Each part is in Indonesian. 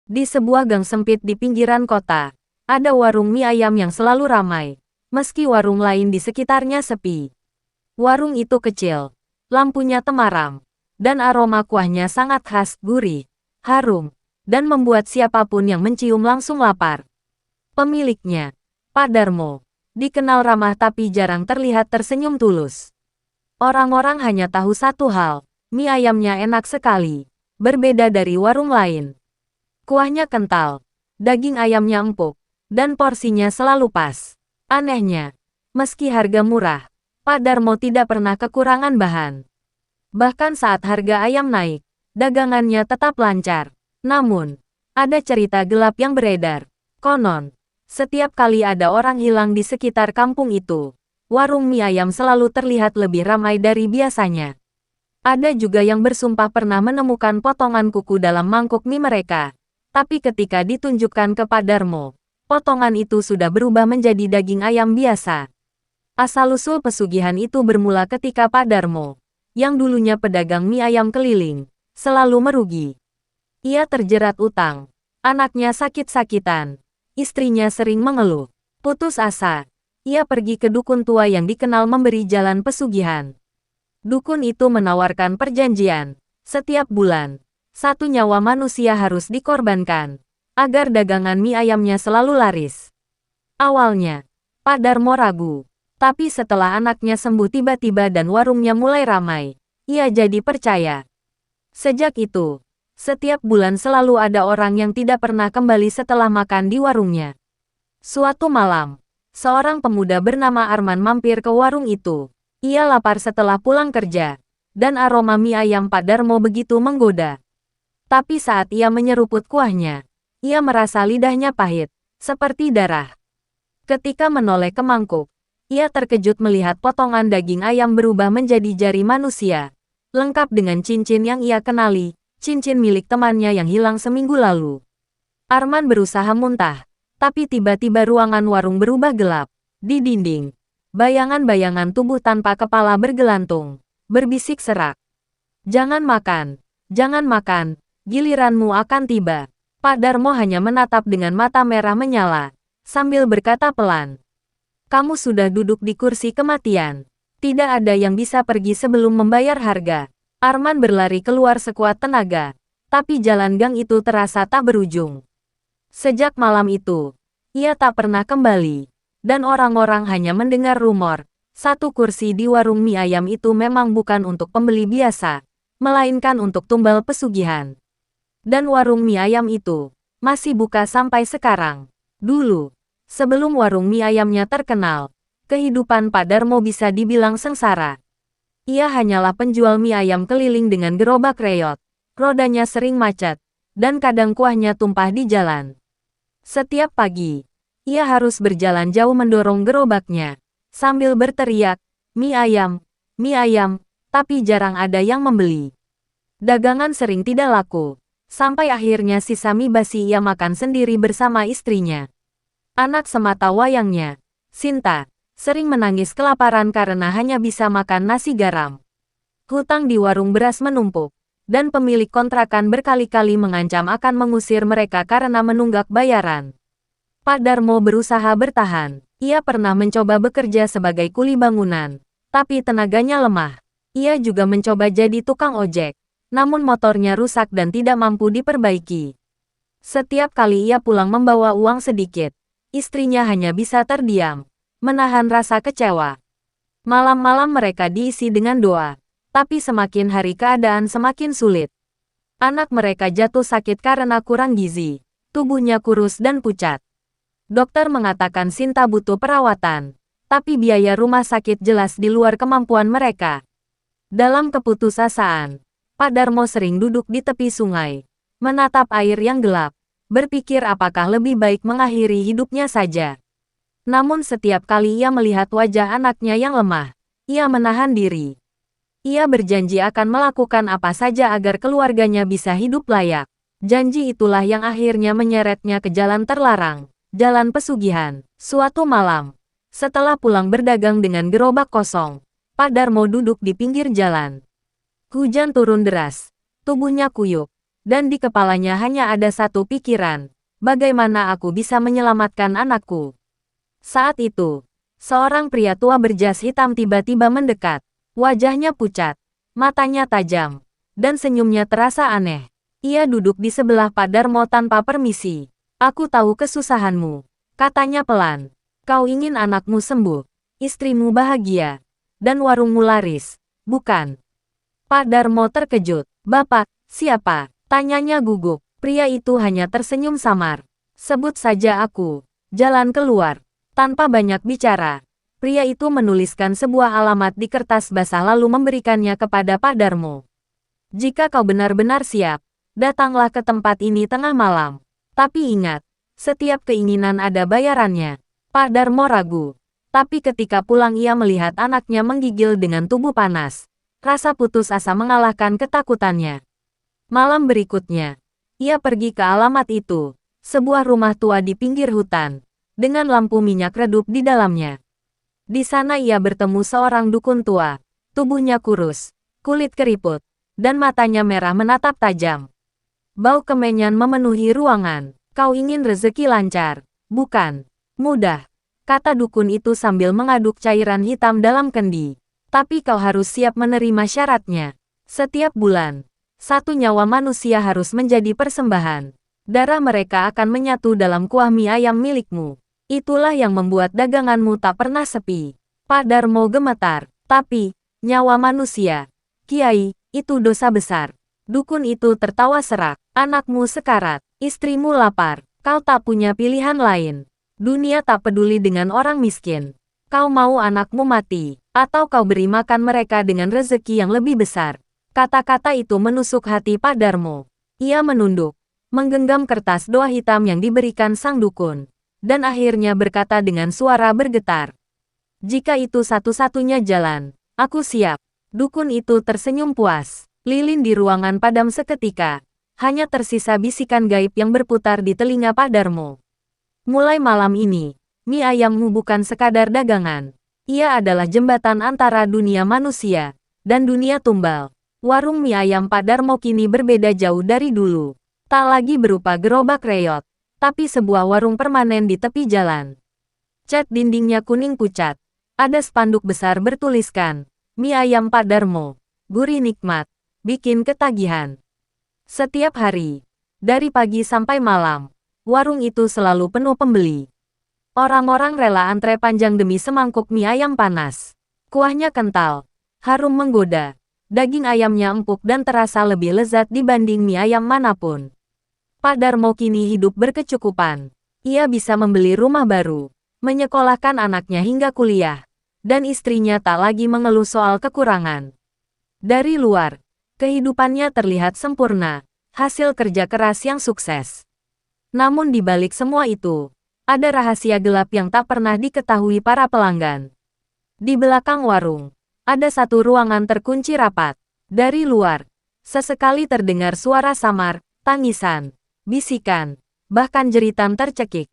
Di sebuah gang sempit di pinggiran kota, ada warung mie ayam yang selalu ramai, meski warung lain di sekitarnya sepi. Warung itu kecil, lampunya temaram, dan aroma kuahnya sangat khas, gurih, harum, dan membuat siapapun yang mencium langsung lapar. Pemiliknya, Pak Darmo, dikenal ramah tapi jarang terlihat tersenyum tulus. Orang-orang hanya tahu satu hal, mie ayamnya enak sekali, berbeda dari warung lain. Kuahnya kental, daging ayamnya empuk, dan porsinya selalu pas. Anehnya, meski harga murah, Pak Darmo tidak pernah kekurangan bahan. Bahkan saat harga ayam naik, dagangannya tetap lancar. Namun, ada cerita gelap yang beredar. Konon, setiap kali ada orang hilang di sekitar kampung itu, warung mie ayam selalu terlihat lebih ramai dari biasanya. Ada juga yang bersumpah pernah menemukan potongan kuku dalam mangkuk mie mereka. Tapi ketika ditunjukkan ke Pak Darmo, potongan itu sudah berubah menjadi daging ayam biasa. Asal-usul pesugihan itu bermula ketika Pak Darmo, yang dulunya pedagang mie ayam keliling, selalu merugi. Ia terjerat utang, anaknya sakit-sakitan, istrinya sering mengeluh. Putus asa, ia pergi ke dukun tua yang dikenal memberi jalan pesugihan. Dukun itu menawarkan perjanjian, setiap bulan, 1 nyawa manusia harus dikorbankan, agar dagangan mie ayamnya selalu laris. Awalnya, Pak Darmo ragu, tapi setelah anaknya sembuh tiba-tiba dan warungnya mulai ramai, ia jadi percaya. Sejak itu, setiap bulan selalu ada orang yang tidak pernah kembali setelah makan di warungnya. Suatu malam, seorang pemuda bernama Arman mampir ke warung itu. Ia lapar setelah pulang kerja, dan aroma mie ayam Pak Darmo begitu menggoda. Tapi saat ia menyeruput kuahnya, ia merasa lidahnya pahit, seperti darah. Ketika menoleh ke mangkuk, ia terkejut melihat potongan daging ayam berubah menjadi jari manusia, lengkap dengan cincin yang ia kenali, cincin milik temannya yang hilang seminggu lalu. Arman berusaha muntah, tapi tiba-tiba ruangan warung berubah gelap. Di dinding, bayangan-bayangan tubuh tanpa kepala bergelantung, berbisik serak. Jangan makan, giliranmu akan tiba. Pak Darmo hanya menatap dengan mata merah menyala, sambil berkata pelan. Kamu sudah duduk di kursi kematian. Tidak ada yang bisa pergi sebelum membayar harga. Arman berlari keluar sekuat tenaga, tapi jalan gang itu terasa tak berujung. Sejak malam itu, ia tak pernah kembali, dan orang-orang hanya mendengar rumor. 1 kursi di warung mie ayam itu memang bukan untuk pembeli biasa, melainkan untuk tumbal pesugihan. Dan warung mie ayam itu masih buka sampai sekarang. Dulu, sebelum warung mie ayamnya terkenal, kehidupan Pak Darmo bisa dibilang sengsara. Ia hanyalah penjual mie ayam keliling dengan gerobak reot. Rodanya sering macet, dan kadang kuahnya tumpah di jalan. Setiap pagi, ia harus berjalan jauh mendorong gerobaknya, sambil berteriak, mie ayam, tapi jarang ada yang membeli. Dagangan sering tidak laku. Sampai akhirnya sisa mie basi ia makan sendiri bersama istrinya. Anak semata wayangnya, Sinta, sering menangis kelaparan karena hanya bisa makan nasi garam. Hutang di warung beras menumpuk, dan pemilik kontrakan berkali-kali mengancam akan mengusir mereka karena menunggak bayaran. Pak Darmo berusaha bertahan. Ia pernah mencoba bekerja sebagai kuli bangunan, tapi tenaganya lemah. Ia juga mencoba jadi tukang ojek, namun motornya rusak dan tidak mampu diperbaiki. Setiap kali ia pulang membawa uang sedikit, istrinya hanya bisa terdiam, menahan rasa kecewa. Malam-malam mereka diisi dengan doa, tapi semakin hari keadaan semakin sulit. Anak mereka jatuh sakit karena kurang gizi, tubuhnya kurus dan pucat. Dokter mengatakan Sinta butuh perawatan, tapi biaya rumah sakit jelas di luar kemampuan mereka. Dalam keputusasaan, Pak Darmo sering duduk di tepi sungai, menatap air yang gelap, berpikir apakah lebih baik mengakhiri hidupnya saja. Namun setiap kali ia melihat wajah anaknya yang lemah, ia menahan diri. Ia berjanji akan melakukan apa saja agar keluarganya bisa hidup layak. Janji itulah yang akhirnya menyeretnya ke jalan terlarang, jalan pesugihan. Suatu malam, setelah pulang berdagang dengan gerobak kosong, Pak Darmo duduk di pinggir jalan. Hujan turun deras, tubuhnya kuyup, Dan di kepalanya hanya ada satu pikiran, bagaimana aku bisa menyelamatkan anakku. Saat itu, seorang pria tua berjas hitam tiba-tiba mendekat. Wajahnya pucat, matanya tajam, dan senyumnya terasa aneh. Ia duduk di sebelah Pak Darmo tanpa permisi. Aku tahu kesusahanmu, katanya pelan. Kau ingin anakmu sembuh, istrimu bahagia, dan warungmu laris, bukan? Pak Darmo terkejut. Bapak, siapa? Tanyanya gugup. Pria itu hanya tersenyum samar. Sebut saja aku. Jalan keluar. Tanpa banyak bicara, pria itu menuliskan sebuah alamat di kertas basah lalu memberikannya kepada Pak Darmo. Jika kau benar-benar siap, datanglah ke tempat ini tengah malam. Tapi ingat, setiap keinginan ada bayarannya. Pak Darmo ragu. Tapi ketika pulang ia melihat anaknya menggigil dengan tubuh panas. Rasa putus asa mengalahkan ketakutannya. Malam berikutnya, ia pergi ke alamat itu, sebuah rumah tua di pinggir hutan, dengan lampu minyak redup di dalamnya. Di sana ia bertemu seorang dukun tua, tubuhnya kurus, kulit keriput, dan matanya merah menatap tajam. Bau kemenyan memenuhi ruangan. Kau ingin rezeki lancar, bukan? Mudah, kata dukun itu sambil mengaduk cairan hitam dalam kendi. Tapi kau harus siap menerima syaratnya. Setiap bulan, satu nyawa manusia harus menjadi persembahan. Darah mereka akan menyatu dalam kuah mie ayam milikmu. Itulah yang membuat daganganmu tak pernah sepi. Pak Darmo gemetar. Tapi, nyawa manusia, Kiai, itu dosa besar. Dukun itu tertawa serak. Anakmu sekarat, istrimu lapar. Kau tak punya pilihan lain. Dunia tak peduli dengan orang miskin. Kau mau anakmu mati, atau kau beri makan mereka dengan rezeki yang lebih besar. Kata-kata itu menusuk hati Pak Darmo. Ia menunduk, menggenggam kertas doa hitam yang diberikan sang dukun, dan akhirnya berkata dengan suara bergetar. Jika itu satu-satunya jalan, aku siap. Dukun itu tersenyum puas. Lilin di ruangan padam seketika. Hanya tersisa bisikan gaib yang berputar di telinga Pak Darmo. Mulai malam ini, mie ayammu bukan sekadar dagangan. Ia adalah jembatan antara dunia manusia dan dunia tumbal. Warung mie ayam Pak Darmo kini berbeda jauh dari dulu. Tak lagi berupa gerobak reot, tapi sebuah warung permanen di tepi jalan. Cat dindingnya kuning pucat. Ada spanduk besar bertuliskan, mie ayam Pak Darmo, gurih nikmat, bikin ketagihan. Setiap hari, dari pagi sampai malam, warung itu selalu penuh pembeli. Orang-orang rela antre panjang demi semangkuk mie ayam panas. Kuahnya kental, harum menggoda. Daging ayamnya empuk dan terasa lebih lezat dibanding mie ayam manapun. Pak Darmo kini hidup berkecukupan. Ia bisa membeli rumah baru, menyekolahkan anaknya hingga kuliah, dan istrinya tak lagi mengeluh soal kekurangan. Dari luar, kehidupannya terlihat sempurna, hasil kerja keras yang sukses. Namun di balik semua itu, ada rahasia gelap yang tak pernah diketahui para pelanggan. Di belakang warung, ada satu ruangan terkunci rapat. Dari luar, sesekali terdengar suara samar, tangisan, bisikan, bahkan jeritan tercekik.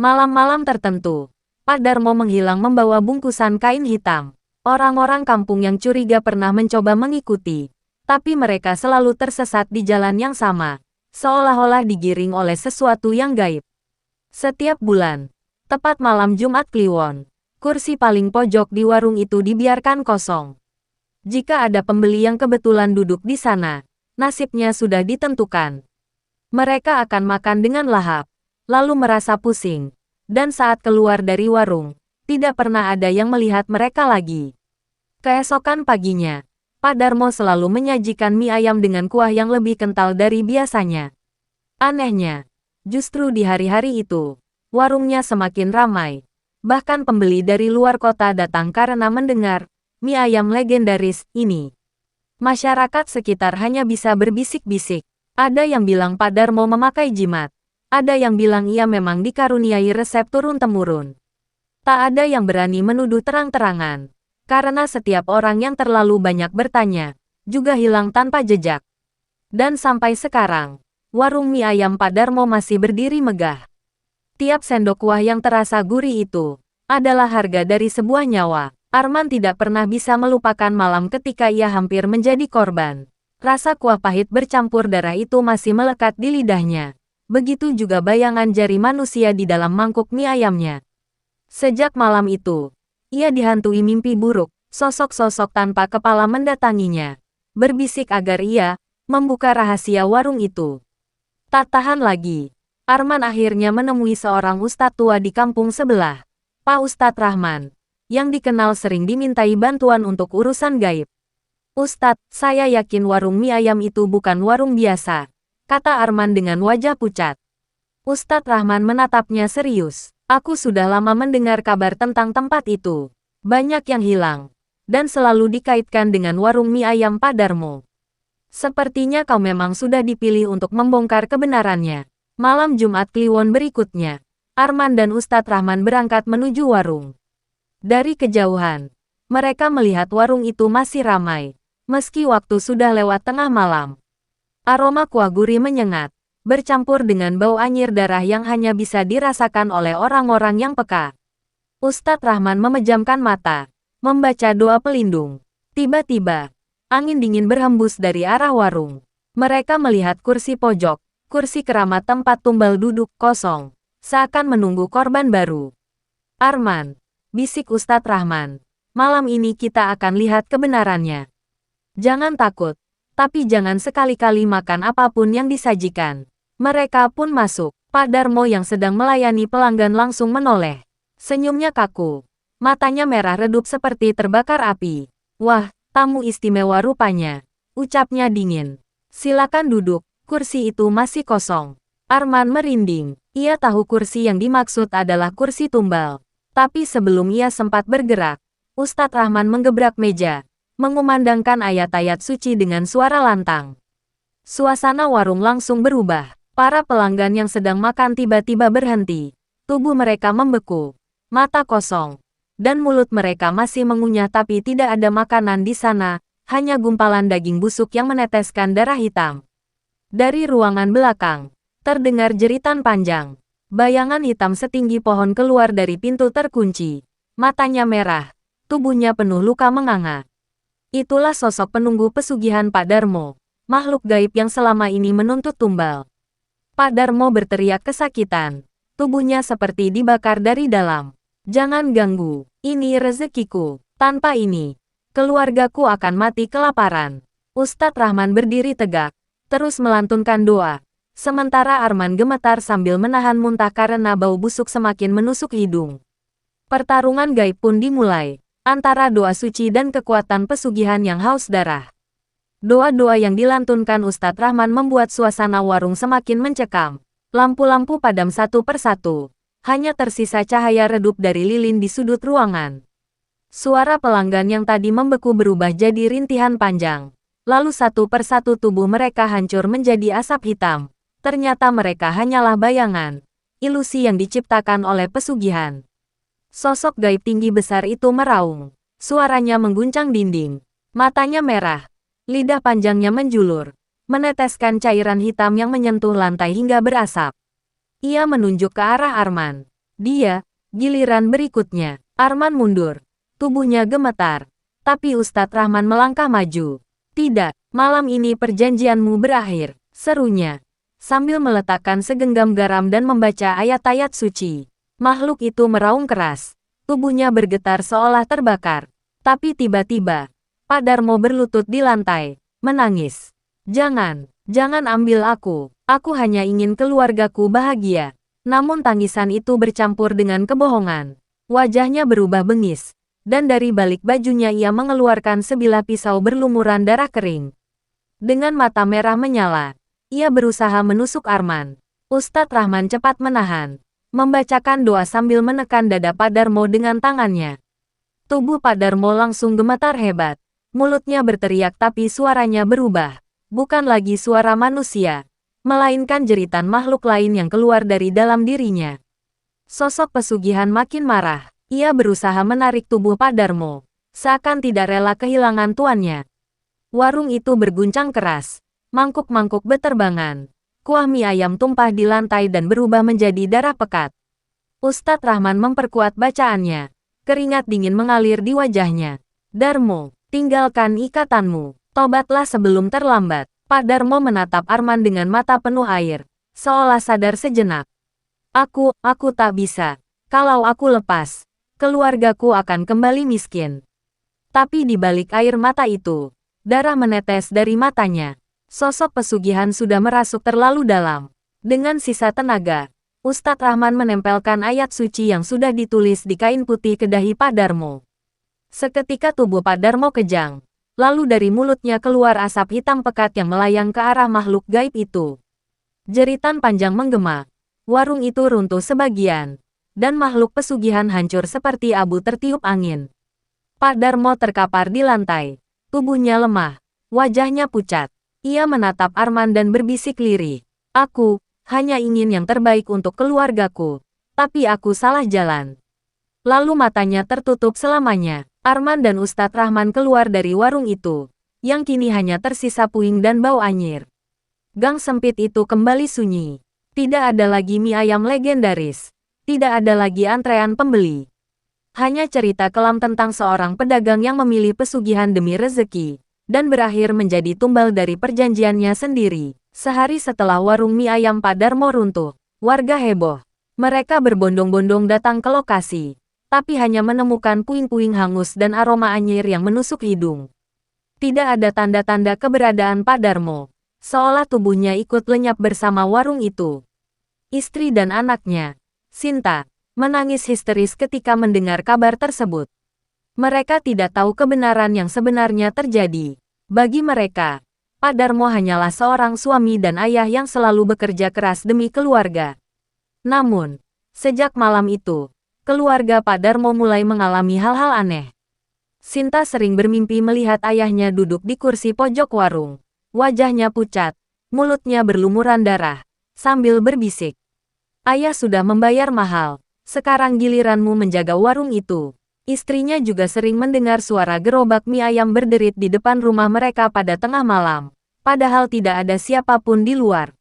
Malam-malam tertentu, Pak Darmo menghilang membawa bungkusan kain hitam. Orang-orang kampung yang curiga pernah mencoba mengikuti, tapi mereka selalu tersesat di jalan yang sama, seolah-olah digiring oleh sesuatu yang gaib. Setiap bulan, tepat malam Jumat Kliwon, kursi paling pojok di warung itu dibiarkan kosong. Jika ada pembeli yang kebetulan duduk di sana, nasibnya sudah ditentukan. Mereka akan makan dengan lahap, lalu merasa pusing, dan saat keluar dari warung, tidak pernah ada yang melihat mereka lagi. Keesokan paginya, Pak Darmo selalu menyajikan mie ayam dengan kuah yang lebih kental dari biasanya. Anehnya, justru di hari-hari itu, warungnya semakin ramai. Bahkan pembeli dari luar kota datang karena mendengar mie ayam legendaris ini. Masyarakat sekitar hanya bisa berbisik-bisik. Ada yang bilang Pak Darmo memakai jimat. Ada yang bilang ia memang dikaruniai resep turun-temurun. Tak ada yang berani menuduh terang-terangan. Karena setiap orang yang terlalu banyak bertanya, juga hilang tanpa jejak. Dan sampai sekarang, warung mie ayam Pak Darmo masih berdiri megah. Tiap sendok kuah yang terasa gurih itu adalah harga dari sebuah nyawa. Arman tidak pernah bisa melupakan malam ketika ia hampir menjadi korban. Rasa kuah pahit bercampur darah itu masih melekat di lidahnya. Begitu juga bayangan jari manusia di dalam mangkuk mie ayamnya. Sejak malam itu, ia dihantui mimpi buruk. Sosok-sosok tanpa kepala mendatanginya, berbisik agar ia membuka rahasia warung itu. Tak tahan lagi, Arman akhirnya menemui seorang ustadz tua di kampung sebelah, Pak Ustadz Rahman, yang dikenal sering dimintai bantuan untuk urusan gaib. Ustadz, saya yakin warung mie ayam itu bukan warung biasa, kata Arman dengan wajah pucat. Ustadz Rahman menatapnya serius. Aku sudah lama mendengar kabar tentang tempat itu. Banyak yang hilang, dan selalu dikaitkan dengan warung mie ayam Pak Darmo. Sepertinya kau memang sudah dipilih untuk membongkar kebenarannya. Malam Jumat Kliwon berikutnya, Arman dan Ustadz Rahman berangkat menuju warung. Dari kejauhan, mereka melihat warung itu masih ramai. Meski waktu sudah lewat tengah malam, aroma kuah gurih menyengat, bercampur dengan bau anyir darah yang hanya bisa dirasakan oleh orang-orang yang peka. Ustadz Rahman memejamkan mata, membaca doa pelindung. Tiba-tiba, angin dingin berhembus dari arah warung. Mereka melihat kursi pojok, kursi keramat tempat tumbal duduk kosong, seakan menunggu korban baru. Arman, bisik Ustadz Rahman, malam ini kita akan lihat kebenarannya. Jangan takut, tapi jangan sekali-kali makan apapun yang disajikan. Mereka pun masuk. Pak Darmo yang sedang melayani pelanggan langsung menoleh. Senyumnya kaku. Matanya merah redup seperti terbakar api. Wah, tamu istimewa rupanya. Ucapnya dingin. Silakan duduk, kursi itu masih kosong. Arman merinding. Ia tahu kursi yang dimaksud adalah kursi tumbal. Tapi sebelum ia sempat bergerak, Ustadz Rahman menggebrak meja, mengumandangkan ayat-ayat suci dengan suara lantang. Suasana warung langsung berubah. Para pelanggan yang sedang makan tiba-tiba berhenti. Tubuh mereka membeku, mata kosong, dan mulut mereka masih mengunyah tapi tidak ada makanan di sana, hanya gumpalan daging busuk yang meneteskan darah hitam. Dari ruangan belakang, terdengar jeritan panjang. Bayangan hitam setinggi pohon keluar dari pintu terkunci. Matanya merah, tubuhnya penuh luka menganga. Itulah sosok penunggu pesugihan Pak Darmo, makhluk gaib yang selama ini menuntut tumbal. Pak Darmo berteriak kesakitan. Tubuhnya seperti dibakar dari dalam. Jangan ganggu, ini rezekiku. Tanpa ini, keluargaku akan mati kelaparan. Ustadz Rahman berdiri tegak, terus melantunkan doa. Sementara Arman gemetar sambil menahan muntah karena bau busuk semakin menusuk hidung. Pertarungan gaib pun dimulai, antara doa suci dan kekuatan pesugihan yang haus darah. Doa-doa yang dilantunkan Ustadz Rahman membuat suasana warung semakin mencekam. Lampu-lampu padam satu persatu. Hanya tersisa cahaya redup dari lilin di sudut ruangan. Suara pelanggan yang tadi membeku berubah jadi rintihan panjang. Lalu satu persatu tubuh mereka hancur menjadi asap hitam. Ternyata mereka hanyalah bayangan, ilusi yang diciptakan oleh pesugihan. Sosok gaib tinggi besar itu meraung. Suaranya mengguncang dinding. Matanya merah. Lidah panjangnya menjulur. Meneteskan cairan hitam yang menyentuh lantai hingga berasap. Ia menunjuk ke arah Arman. Dia, giliran berikutnya. Arman mundur. Tubuhnya gemetar. Tapi Ustadz Rahman melangkah maju. Tidak, malam ini perjanjianmu berakhir, serunya. Sambil meletakkan segenggam garam dan membaca ayat-ayat suci. Makhluk itu meraung keras. Tubuhnya bergetar seolah terbakar. Tapi tiba-tiba, Pak Darmo berlutut di lantai, menangis. Jangan ambil aku. Aku hanya ingin keluargaku bahagia. Namun tangisan itu bercampur dengan kebohongan. Wajahnya berubah bengis. Dan dari balik bajunya ia mengeluarkan sebilah pisau berlumuran darah kering. Dengan mata merah menyala, ia berusaha menusuk Arman. Ustadz Rahman cepat menahan. Membacakan doa sambil menekan dada Pak Darmo dengan tangannya. Tubuh Pak Darmo langsung gemetar hebat. Mulutnya berteriak tapi suaranya berubah. Bukan lagi suara manusia, melainkan jeritan makhluk lain yang keluar dari dalam dirinya. Sosok pesugihan makin marah. Ia berusaha menarik tubuh Pak Darmo, seakan tidak rela kehilangan tuannya. Warung itu berguncang keras. Mangkuk-mangkuk beterbangan. Kuah mie ayam tumpah di lantai dan berubah menjadi darah pekat. Ustadz Rahman memperkuat bacaannya. Keringat dingin mengalir di wajahnya. Darmo, tinggalkan ikatanmu. Tobatlah sebelum terlambat. Pak Darmo menatap Arman dengan mata penuh air, seolah sadar sejenak. Aku tak bisa. Kalau aku lepas, keluargaku akan kembali miskin. Tapi di balik air mata itu, darah menetes dari matanya. Sosok pesugihan sudah merasuk terlalu dalam. Dengan sisa tenaga, Ustadz Rahman menempelkan ayat suci yang sudah ditulis di kain putih ke dahi Pak Darmo. Seketika tubuh Pak Darmo kejang. Lalu dari mulutnya keluar asap hitam pekat yang melayang ke arah makhluk gaib itu. Jeritan panjang menggema. Warung itu runtuh sebagian. Dan makhluk pesugihan hancur seperti abu tertiup angin. Pak Darmo terkapar di lantai. Tubuhnya lemah. Wajahnya pucat. Ia menatap Arman dan berbisik lirih. Aku hanya ingin yang terbaik untuk keluargaku. Tapi aku salah jalan. Lalu matanya tertutup selamanya. Arman dan Ustadz Rahman keluar dari warung itu, yang kini hanya tersisa puing dan bau anyir. Gang sempit itu kembali sunyi. Tidak ada lagi mie ayam legendaris. Tidak ada lagi antrean pembeli. Hanya cerita kelam tentang seorang pedagang yang memilih pesugihan demi rezeki, dan berakhir menjadi tumbal dari perjanjiannya sendiri. Sehari setelah warung mie ayam Pak Darmo runtuh, warga heboh. Mereka berbondong-bondong datang ke lokasi. Tapi hanya menemukan puing-puing hangus dan aroma anyir yang menusuk hidung. Tidak ada tanda-tanda keberadaan Pak Darmo, seolah tubuhnya ikut lenyap bersama warung itu. Istri dan anaknya, Sinta, menangis histeris ketika mendengar kabar tersebut. Mereka tidak tahu kebenaran yang sebenarnya terjadi. Bagi mereka, Pak Darmo hanyalah seorang suami dan ayah yang selalu bekerja keras demi keluarga. Namun, sejak malam itu, keluarga Pak Darmo mulai mengalami hal-hal aneh. Sinta sering bermimpi melihat ayahnya duduk di kursi pojok warung. Wajahnya pucat, mulutnya berlumuran darah, sambil berbisik. Ayah sudah membayar mahal, sekarang giliranmu menjaga warung itu. Istrinya juga sering mendengar suara gerobak mie ayam berderit di depan rumah mereka pada tengah malam, padahal tidak ada siapapun di luar.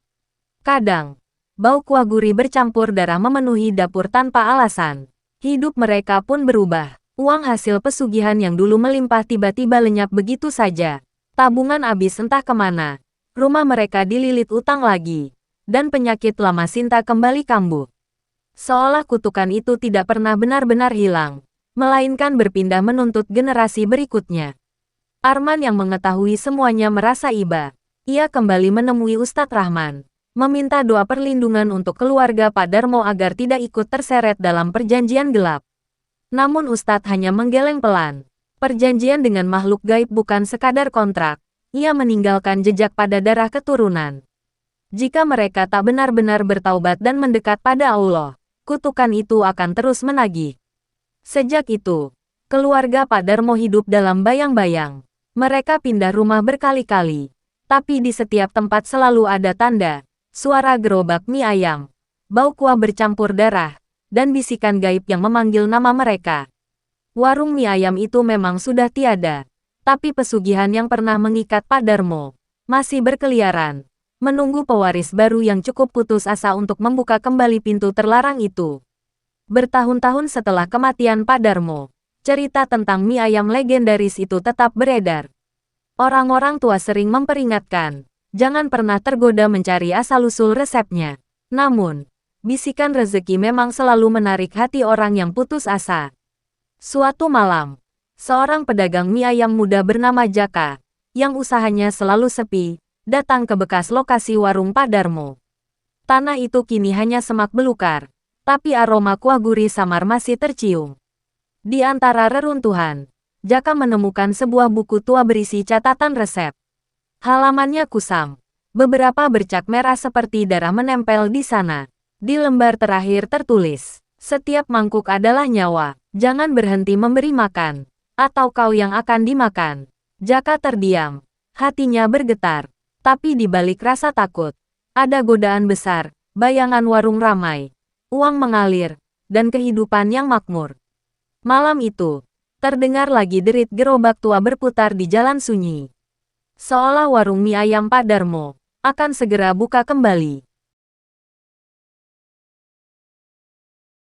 Kadang, bau kuah gurih bercampur darah memenuhi dapur tanpa alasan. Hidup mereka pun berubah. Uang hasil pesugihan yang dulu melimpah tiba-tiba lenyap begitu saja. Tabungan habis entah kemana. Rumah mereka dililit utang lagi. Dan penyakit lama Sinta kembali kambuh. Seolah kutukan itu tidak pernah benar-benar hilang. Melainkan berpindah menuntut generasi berikutnya. Arman yang mengetahui semuanya merasa iba. Ia kembali menemui Ustadz Rahman. Meminta doa perlindungan untuk keluarga Pak Darmo agar tidak ikut terseret dalam perjanjian gelap. Namun Ustadz hanya menggeleng pelan. Perjanjian dengan makhluk gaib bukan sekadar kontrak. Ia meninggalkan jejak pada darah keturunan. Jika mereka tak benar-benar bertaubat dan mendekat pada Allah, kutukan itu akan terus menagih. Sejak itu, keluarga Pak Darmo hidup dalam bayang-bayang. Mereka pindah rumah berkali-kali. Tapi di setiap tempat selalu ada tanda. Suara gerobak mie ayam, bau kuah bercampur darah, dan bisikan gaib yang memanggil nama mereka. Warung mie ayam itu memang sudah tiada, tapi pesugihan yang pernah mengikat Pak Darmo masih berkeliaran, menunggu pewaris baru yang cukup putus asa untuk membuka kembali pintu terlarang itu. Bertahun-tahun setelah kematian Pak Darmo, cerita tentang mie ayam legendaris itu tetap beredar. Orang-orang tua sering memperingatkan, jangan pernah tergoda mencari asal-usul resepnya. Namun, bisikan rezeki memang selalu menarik hati orang yang putus asa. Suatu malam, seorang pedagang mie ayam muda bernama Jaka, yang usahanya selalu sepi, datang ke bekas lokasi warung Pak Darmo. Tanah itu kini hanya semak belukar, tapi aroma kuah gurih samar masih tercium. Di antara reruntuhan, Jaka menemukan sebuah buku tua berisi catatan resep. Halamannya kusam. Beberapa bercak merah seperti darah menempel di sana. Di lembar terakhir tertulis, setiap mangkuk adalah nyawa. Jangan berhenti memberi makan, atau kau yang akan dimakan. Jaka terdiam. Hatinya bergetar. Tapi di balik rasa takut, ada godaan besar, bayangan warung ramai, uang mengalir, dan kehidupan yang makmur. Malam itu, terdengar lagi derit gerobak tua berputar di jalan sunyi. Seolah warung mie ayam Pak Darmo akan segera buka kembali.